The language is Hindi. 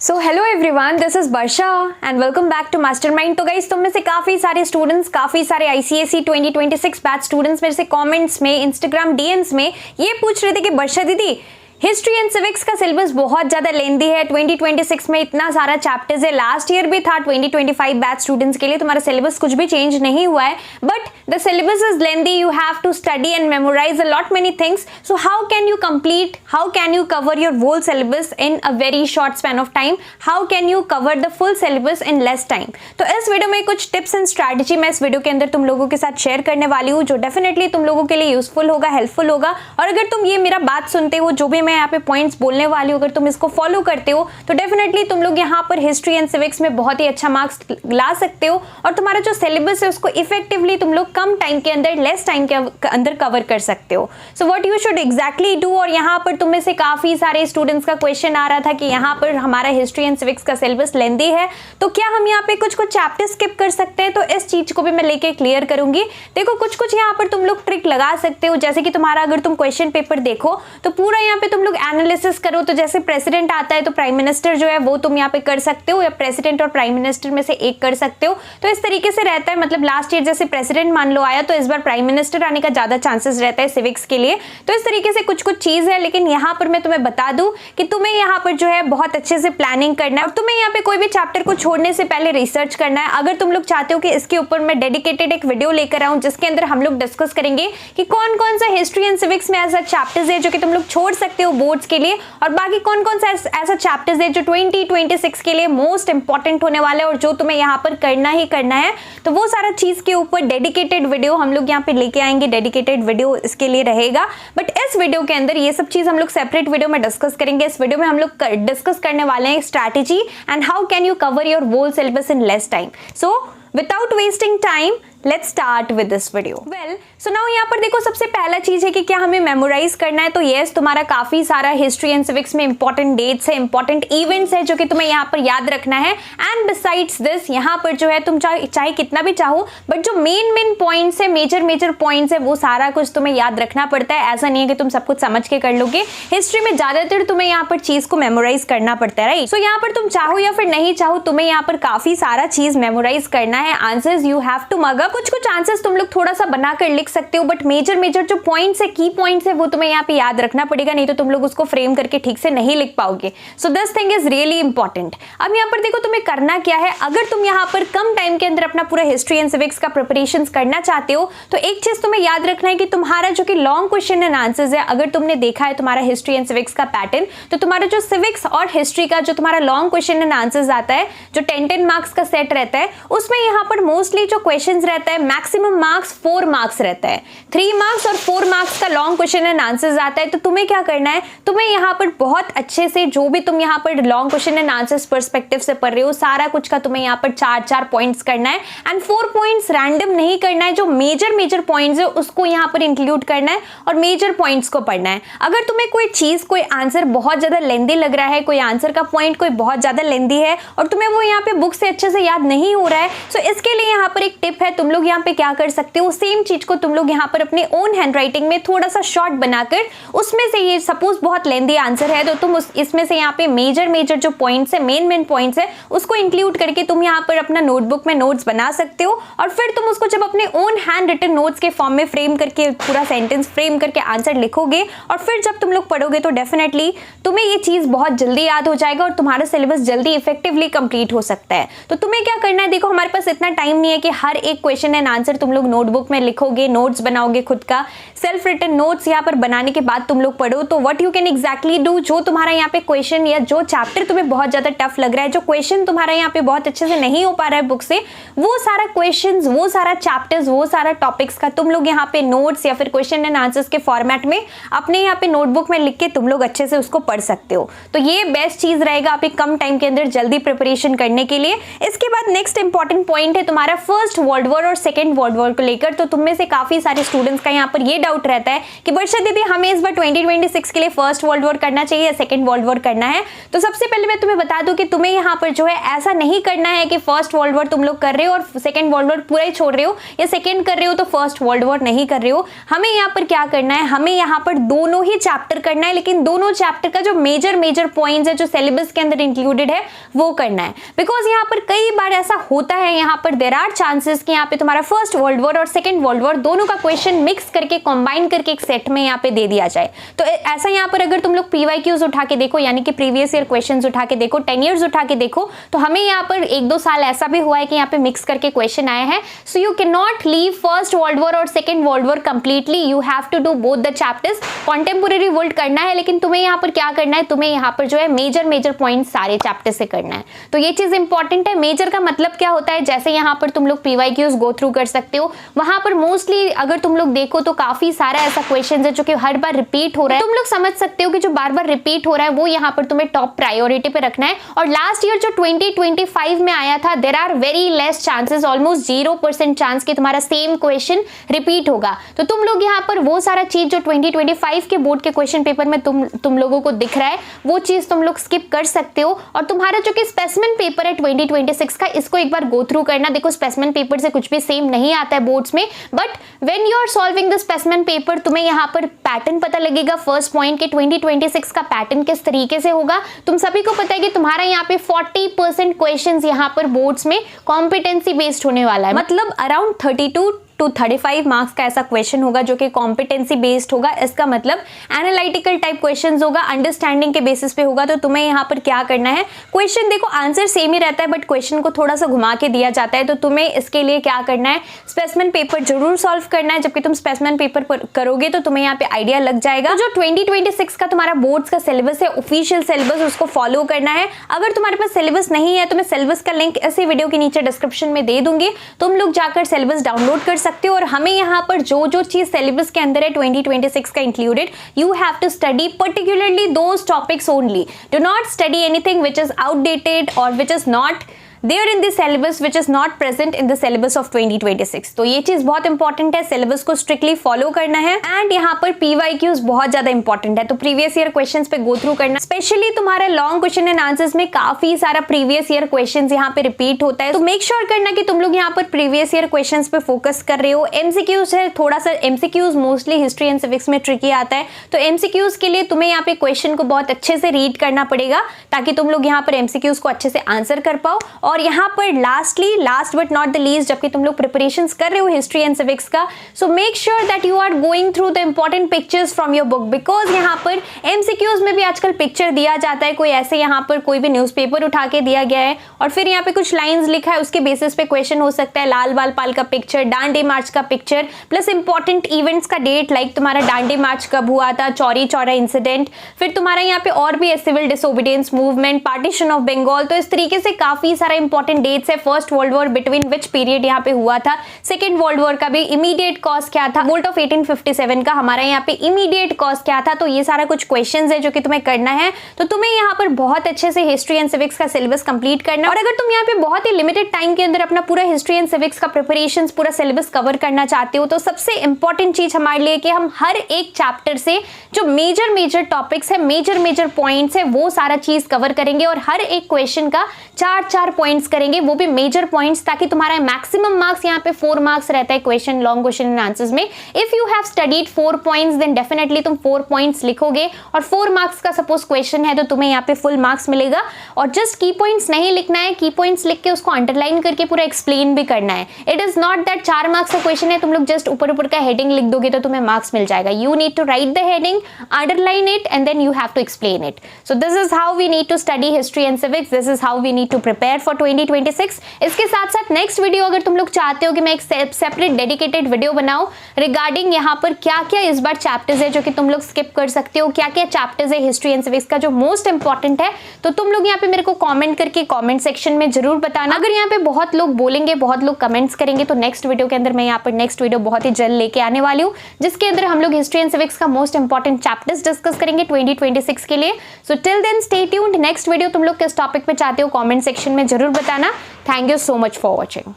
So hello everyone, this is Varsha and welcome back to Mastermind. तो गाइस, तुम में से काफ़ी सारे स्टूडेंट्स, काफ़ी सारे आईसीएसई 2026 बैच स्टूडेंट्स मेरे से कमेंट्स में, इंस्टाग्राम डीएम्स में ये पूछ रहे थे कि वर्षा दीदी, हिस्ट्री एंड सिविक्स का सिलेबस बहुत ज़्यादा लेंदी है। 2026 में इतना सारा चैप्टर्स है, लास्ट ईयर भी था 2025 बैच स्टूडेंट्स के लिए। तुम्हारा सिलेबस कुछ भी चेंज नहीं हुआ है, but the syllabus is lengthy, you have to study and memorise a lot many things. So how can you complete, how can you cover your whole syllabus in a very short span of time, how can you cover the full syllabus in less time. तो इस वीडियो में कुछ टिप्स एंड स्ट्रैटेजी मैं इस वीडियो के अंदर तुम लोगों के साथ शेयर करने वाली हूँ, जो डेफिनेटली तुम लोगों के लिए यूजफुल होगा, हेल्पफुल होगा। और अगर तुम ये मेरा बात सुनते हो, जो भी मैं यहाँ पे पॉइंट्स बोलने वाली हूँ, अगर तुम इसको फॉलो करते हो तो डेफिनेटली तुम लोग यहाँ पर हिस्ट्री एंड सिविक्स में बहुत ही अच्छा मार्क्स ला सकते हो और तुम्हारा जो सिलेबस है उसको इफेक्टिवली तुम लोग कम टाइम के अंदर, लेस टाइम के अंदर कवर कर सकते हो। So what you should exactly do. और यहाँ पर तुम में से काफी सारे स्टूडेंट्स का क्वेश्चन आ रहा था कि यहाँ पर हमारा हिस्ट्री एंड सिविक्स का सिलेबस लेंदी है, तो क्या हम यहाँ पे कुछ चैप्टर स्किप कर सकते हैं। तो इस चीज को भी मैं लेके क्लियर करूंगी। देखो, कुछ यहाँ पर तुम लोग ट्रिक लगा सकते हो, जैसे कि तुम्हारा अगर तुम क्वेश्चन पेपर देखो तो पूरा यहाँ पे तुम लोग एनालिसिस करो। तो जैसे प्रेसिडेंट आता है तो प्राइम मिनिस्टर जो है वो तुम यहाँ पे कर सकते हो, या प्रेसिडेंट और प्राइम मिनिस्टर में से एक कर सकते हो। तो इस तरीके से रहता है, मतलब लास्ट ईयर जैसे प्रेसिडेंट मान लो आया, तो इस बार प्राइम मिनिस्टर आने का ज्यादा चांसेस रहता है सिविक्स के लिए। तो इस तरीके से कुछ चीज है, लेकिन यहाँ पर मैं तुम्हें बता दूं कि तुम्हें यहाँ पर जो है बहुत अच्छे से प्लानिंग करना है और तुम्हें यहाँ पे कोई भी चैप्टर को छोड़ने से पहले रिसर्च करना है। अगर तुम लोग चाहते हो कि इसके ऊपर मैं डेडिकेटेड एक वीडियो लेकर आऊं जिसके अंदर हम लोग डिस्कस करेंगे कि कौन कौन सा हिस्ट्री एंड सिविक्स में ऐसा चैप्टर्स है जो कि तुम लोग छोड़ सकते हो बोर्ड्स के लिए, और बाकी कौन कौन सा ऐसा चैप्टर्स है जो 2026 के लिए मोस्ट इंपॉर्टेंट होने वाला है और जो तुम्हें यहाँ पर करना ही करना है, तो वो सारा चीज के ऊपर डेडिकेटेड वीडियो हम लोग यहाँ पे लेके आएंगे। डेडिकेटेड वीडियो इसके लिए रहेगा, बट इस वीडियो के अंदर ये सब चीज हम लोग सेपरेट वीडियो में डिस्कस करेंगे। इस वीडियो में हम लोग डिस्कस करने वाले हैं strategy and how can you cover your whole syllabus in less time. So without wasting time, let's start with this video. Well, so now यहाँ पर देखो, सबसे पहला चीज है कि क्या हमें मेमोराइज करना है। तो यस, तुम्हारा काफी सारा हिस्ट्री एंड सिविक्स में इंपॉर्टेंट डेट्स है, इंपॉर्टेंट इवेंट्स है जो कि तुम्हें यहाँ पर याद रखना है। एंड बिसाइड्स दिस, यहाँ पर जो है तुम चाहे कितना भी चाहो, बट जो मेन पॉइंट्स है, मेजर पॉइंट्स है, वो सारा कुछ तुम्हें याद रखना पड़ता है। ऐसा नहीं है कि तुम सब कुछ समझ के कर लोगे। हिस्ट्री में ज्यादातर तुम्हें यहाँ पर चीज को मेमोराइज करना पड़ता है, राइट। सो यहाँ पर तुम चाहो या फिर नहीं चाहो, तुम्हें यहाँ पर काफी सारा चीज मेमोराइज करना है। Answers you have to mug up. कुछ आंसर्स तुम लोग थोड़ा सा बनाकर लिख सकते हो, बट मेजर जो पॉइंट्स है, की पॉइंट्स है, वो तुम्हें यहाँ पे याद रखना पड़ेगा, नहीं तो तुम लोग उसको फ्रेम करके ठीक से नहीं लिख पाओगे। So this thing is really important. अब यहाँ पर देखो, तुम्हें करना क्या है। अगर तुम यहाँ पर कम टाइम के अंदर अपना पूरा हिस्ट्री एंड सिविक्स का प्रिपरेशन करना चाहते हो, तो एक चीज तुम्हें याद रखना है कि तुम्हारा जो कि लॉन्ग क्वेश्चन एंड आंसर्स है, अगर तुमने देखा है तुम्हारा हिस्ट्री एंड सिविक्स का पैटर्न, तो तुम्हारा जो सिविक्स और हिस्ट्री का जो तुम्हारा लॉन्ग क्वेश्चन एंड आंसर्स आता है, जो 10 मार्क्स का सेट रहता है, उसमें यहाँ पर मोस्टली जो क्वेश्चन रहता है, मैक्सिमम मार्क्स 4 मार्क्स रहता है। 3 मार्क्स और 4 मार्क्स का लॉन्ग क्वेश्चन एंड आंसर्स आता है। तो तुम्हें क्या करना है, तुम्हें यहाँ पर बहुत अच्छे से जो भी तुम यहाँ पर long question and answers perspective से पढ़ रहे हो, सारा कुछ का तुम्हें यहाँ पर 4 पॉइंट्स करना है। एंड 4 पॉइंट्स रैंडम नहीं करना है, जो मेजर पॉइंट्स है उसको यहाँ पर इंक्लूड करना है और मेजर पॉइंट्स को पढ़ना है। अगर तुम्हें कोई चीज, कोई आंसर बहुत ज्यादा लेंदी लग रहा है, कोई आंसर का पॉइंट कोई बहुत ज्यादा लेंदी है और तुम्हें वो यहाँ पे बुक से अच्छे से याद नहीं हो रहा है, तो इसके लिए यहाँ पर एक टिप है। तुम लोग यहाँ पे क्या कर सकते हो, सेम चीज को तुम लोग यहाँ पर अपने ओन हैंडराइटिंग में थोड़ा सा शॉर्ट बनाकर, उसमें से ये सपोज बहुत लेंदी आंसर है, तो तुम इसमें से यहाँ पे मेजर जो पॉइंट्स है, मेन पॉइंट्स है, उसको इंक्लूड करके तुम यहाँ पर अपना नोटबुक में नोट्स बना सकते हो। और फिर तुम उसको जब अपने ओन हैंड रिटन नोट्स के फॉर्म में फ्रेम करके, पूरा सेंटेंस फ्रेम करके आंसर लिखोगे, और फिर जब तुम लोग पढ़ोगे तो डेफिनेटली तुम्हें ये चीज बहुत जल्दी याद हो जाएगा और तुम्हारा सिलेबस जल्दी इफेक्टिवली कंप्लीट हो सकता है। तो तुम्हें क्या करना है, देखो हमारे पास इतना टाइम नहीं है कि हर एक क्वेश्चन एंड आंसर तुम लोग नोटबुक में लिखोगे, नोट्स बनाओगे खुद का। सेल्फ रिटन नोट्स यहाँ पर बनाने के बाद तुम लोग पढ़ो। तो what you can exactly do, जो तुम्हारा यहाँ पे क्वेश्चन या जो चैप्टर तुम्हें बहुत ज्यादा टफ लग रहा है, जो क्वेश्चन तुम्हारा यहाँ पे बहुत अच्छे से नहीं हो पा रहा है बुक से, वो सारा क्वेश्चंस, वो सारा चैप्टर्स, वो सारा टॉपिक्स का तुम लोग यहाँ पे नोट्स या फिर क्वेश्चन एंड आंसर्स के फॉर्मेट में अपने यहाँ पे नोटबुक में लिख के तुम लोग अच्छे से उसको पढ़ सकते हो। तो ये बेस्ट चीज रहेगा आप कम टाइम के अंदर जल्दी प्रिपरेशन करने के लिए। इसके बाद नेक्स्ट इंपॉर्टेंट पॉइंट है तुम्हारा फर्स्ट वर्ल्ड वॉर वॉर और सेकेंड वर्ल्ड वॉर को लेकर। तो तुम में से काफी सारे स्टूडेंट्स का यहाँ पर ये डाउट रहता है कि वर्षा दीदी हमें इस बार 2026 के लिए फर्स्ट वर्ल्ड वॉर करना चाहिए या सेकेंड वर्ल्ड वॉर करना है। तो सबसे पहले मैं तुम्हें बता दूं कि तुम्हें यहाँ पर जो है ऐसा नहीं करना है कि फर्स्ट वर्ल्ड वॉर तुम लोग कर रहे हो और सेकेंड वर्ल्ड वॉर पूरा ही छोड़ रहे हो, या सेकेंड कर रहे हो तो फर्स्ट वर्ल्ड वॉर नहीं कर रहे हो। हमें यहाँ पर क्या करना है, हमें यहाँ पर दोनों ही चैप्टर करना है, लेकिन दोनों चैप्टर का जो मेजर पॉइंट्स है जो सिलेबस के अंदर इंक्लूडेड है वो करना है। बिकॉज यहाँ पर कई बार ऐसा होता है, यहाँ पर देयर आर चांसेस कि यहाँ पे तुम्हारा फर्स्ट वर्ल्ड वॉर और सेकेंड वर्ल्ड वॉर दोनों का क्वेश्चन मिक्स करके कंबाइन करके एक सेट में यहाँ पे दे दिया जाए। तो ऐसा यहाँ पर अगर तुम लोग PYQs उठा के देखो, यानी कि प्रीवियस ईयर क्वेश्चंस उठा के देखो, 10 ईयर्स उठा के देखो, तो हमें यहाँ पर 1-2 साल ऐसा भी हुआ है कि यहाँ पे मिक्स करके क्वेश्चन आए हैं। So you can not leave first world war और second world war completely, you have to do both the chapters. Contemporary world करना है, लेकिन तुम्हें यहाँ पर क्या करना है, तुम्हें यहाँ पर जो है मेजर पॉइंट सारे चैप्टर से करना है। तो ये चीज इंपॉर्टेंट है। मेजर का मतलब क्या होता है, जैसे यहाँ पर तुम लोग PYQs गो थ्रू कर सकते हो, वहां पर मोस्टली अगर तुम लोग देखो तो काफी सारा ऐसा क्वेश्चन है जो कि हर बार रिपीट हो रहा है। तुम लोग समझ सकते हो कि जो बार बार रिपीट हो रहा है वो यहाँ पर तुम्हें टॉप प्रायोरिटी पे रखना है। और लास्ट ईयर जो 2025 में आया था, there are very less chances, almost 0% chance कि तुम्हारा सेम क्वेश्चन रिपीट होगा। तो तुम लोग यहाँ पर वो सारा चीज जो 2025 के बोर्ड के क्वेश्चन पेपर में तुम लोगों को दिख रहा है वो चीज तुम लोग स्किप कर सकते हो। और तुम्हारा जो कि स्पेसिमेन पेपर है 2026 का, इसको एक बार गो थ्रू करना। देखो स्पेसिमेन पेपर से कुछ भी सेम नहीं आता है बोर्ड्स में, but when you are solving the specimen paper तुम्हें यहाँ पर पैटर्न पता लगेगा। फर्स्ट पॉइंट के 2026 का पैटर्न किस तरीके से होगा। तुम सभी को पता है कि तुम्हारा यहाँ पे 40% क्वेश्चंस यहाँ पर बोर्ड्स में कॉम्पिटेंसी बेस्ड होने वाला है, मतलब अराउंड 32 to 35 मार्क्स का ऐसा क्वेश्चन होगा जो कि कॉम्पिटेंसी बेस्ड होगा। इसका मतलब एनालिटिकल टाइप क्वेश्चंस होगा, अंडरस्टैंडिंग के बेसिस पे होगा। तो तुम्हें यहाँ पर क्या करना है, क्वेश्चन देखो आंसर सेम ही रहता है बट क्वेश्चन को थोड़ा सा घुमा के दिया जाता है। तो तुम्हें इसके लिए क्या करना है, स्पेसिमेन पेपर जरूर सॉल्व करना है। जबकि तुम स्पेसिमेन पेपर करोगे तो तुम्हें यहाँ पे आइडिया लग जाएगा। तो जो 2026 का तुम्हारा बोर्ड्स का सिलेबस है, ऑफिशियल सिलेबस, उसको फॉलो करना है। अगर तुम्हारे पास सिलेबस नहीं है तो मैं सिलेबस का लिंक इसी वीडियो के नीचे डिस्क्रिप्शन में दे दूंगी, तुम लोग जाकर सिलेबस डाउनलोड कर सकते हो। और हमें यहाँ पर जो चीज सिलेबस के अंदर है 2026 का included, you have to study particularly those topics only. Do not study anything which is outdated और which is not there in this syllabus which is not present in the syllabus of 2026। तो ये चीज बहुत इंपॉर्टेंट है, सिलेबस को स्ट्रिक्टली फॉलो करना है। एंड यहाँ पर PYQs बहुत ज्यादा इंपॉर्टेंट है, तो प्रीवियस ईयर क्वेश्चंस पे गो थ्रू करना। स्पेशली तुम्हारे लॉन्ग क्वेश्चन एंड आंसर्स में काफी सारा प्रीवियस ईयर क्वेश्चंस यहाँ पे रिपीट होता है। तो मेक श्योर करना कि तुम लोग यहाँ पर प्रीवियस ईयर क्वेश्चंस पे फोकस कर रहे हो। MCQs है, थोड़ा सा MCQs mostly history and civics में ट्रिकी आता है, तो MCQs के लिए तुम्हें यहाँ पे क्वेश्चन को बहुत अच्छे से रीड करना पड़ेगा ताकि तुम लोग यहाँ पर MCQs को अच्छे से आंसर कर पाओ। और यहाँ पर last but not the least, जबकि तुम लोग प्रिपरेशंस कर रहे हो हिस्ट्री एंड सिविक्स का, so make sure that you are going through the important pictures from your book. Because यहाँ पर MCQs में भी आजकल पिक्चर दिया जाता है, कोई ऐसे यहाँ पर कोई भी न्यूज़पेपर उठा के दिया गया है और फिर यहाँ पे कुछ लाइंस लिखा है, उसके बेसिस पे क्वेश्चन हो सकता है। लाल बाल पाल का पिक्चर, डांडी मार्च का पिक्चर, प्लस इंपॉर्टेंट इवेंट्स का डेट, लाइक तुम्हारा डांडी मार्च कब हुआ था, चौरी चौरा इंसिडेंट, फिर तुम्हारा यहाँ पे और भी है civil disobedience movement, partition of Bengal. तो इस तरीके से काफी सारा इंपॉर्टेंट डेट्स है। First world war between which period यहाँ पे हुआ था, सेकेंड वर्ल्ड वॉर का भी इमीडिएट कॉज क्या था, वोल्ट ऑफ 1857 का हमारा यहाँ पे इमीडिएट कॉज क्या था। तो ये सारा कुछ क्वेश्चंस है जो कि तुम्हें करना है। तो तुम्हें यहाँ पर बहुत अच्छे से हिस्ट्री एंड सिविक्स का सिलेबस कंप्लीट करना है। और अगर तुम यहाँ पे बहुत ही लिमिटेड टाइम के अंदर अपना पूरा हिस्ट्री एंड सिविक्स का प्रिपरेशन, पूरा सिलेबस कवर करना चाहते हो, तो सबसे इंपॉर्टेंट चीज हमारे लिए कि हम हर एक चैप्टर से जो मेजर टॉपिक्स है, मेजर पॉइंट्स है, वो सारा चीज कवर करेंगे और हर एक क्वेश्चन का 4 पॉइंट्स करेंगे, वो भी मेजर पॉइंट्स, ताकि तुम्हारा मैक्सिमम मार्क्स यहाँ पे 4 मार्क्स रहता है question, long question and answers में। If you have studied 4 points then definitely तुम 4 पॉइंट्स लिखोगे और 4 मार्क्स का सपोज क्वेश्चन है तो तुम्हें यहाँ पे फुल मार्क्स मिलेगा। और जस्ट की पॉइंट्स नहीं लिखना है, की पॉइंट्स लिख के उसको अंडरलाइन करके पूरा एक्सप्लेन भी करना है। It is not that 4 marks का क्वेश्चन है, तुम लोग जस्ट ऊपर का हेडिंग लिख दोगे तो तुम्हें मार्क्स मिल जाएगा। You need to write the heading, underline it and then you have to explain it. So this is how we need to study history and civics, this is how we need to prepare for 2026। इसके साथ साथ नेक्स्ट वीडियो अगर तुम लोग चाहते हो कि मैं एक सेपरेट डेडिकेटेड वीडियो बनाऊं रिगार्डिंग यहाँ पर क्या क्या इस बार चैप्टर्स है जो कि तुम लोग स्किप कर सकते हो, क्या क्या चैप्टर्स है हिस्ट्री एंड सिविक्स का जो मोस्ट इंपॉर्टेंट है, तो तुम लोग यहाँ पे मेरे को कमेंट करके कमेंट सेक्शन में जरूर बताना। अगर यहाँ पे बहुत लोग बोलेंगे, बहुत लोग कमेंट्स करेंगे, तो नेक्स्ट वीडियो के अंदर मैं यहाँ पर नेक्स्ट वीडियो बहुत ही जल्द लेके आने वाली हूँ, जिसके अंदर हम लोग हिस्ट्री एंड सिविक्स का मोस्ट इंपॉर्टेंट चैप्टर्स डिस्कस करेंगे 2026 के लिए। So till then stay tuned. Next video तुम लोग किस टॉपिक पे चाहते हो कमेंट सेक्शन में जरूर बताना। Thank you so much for watching.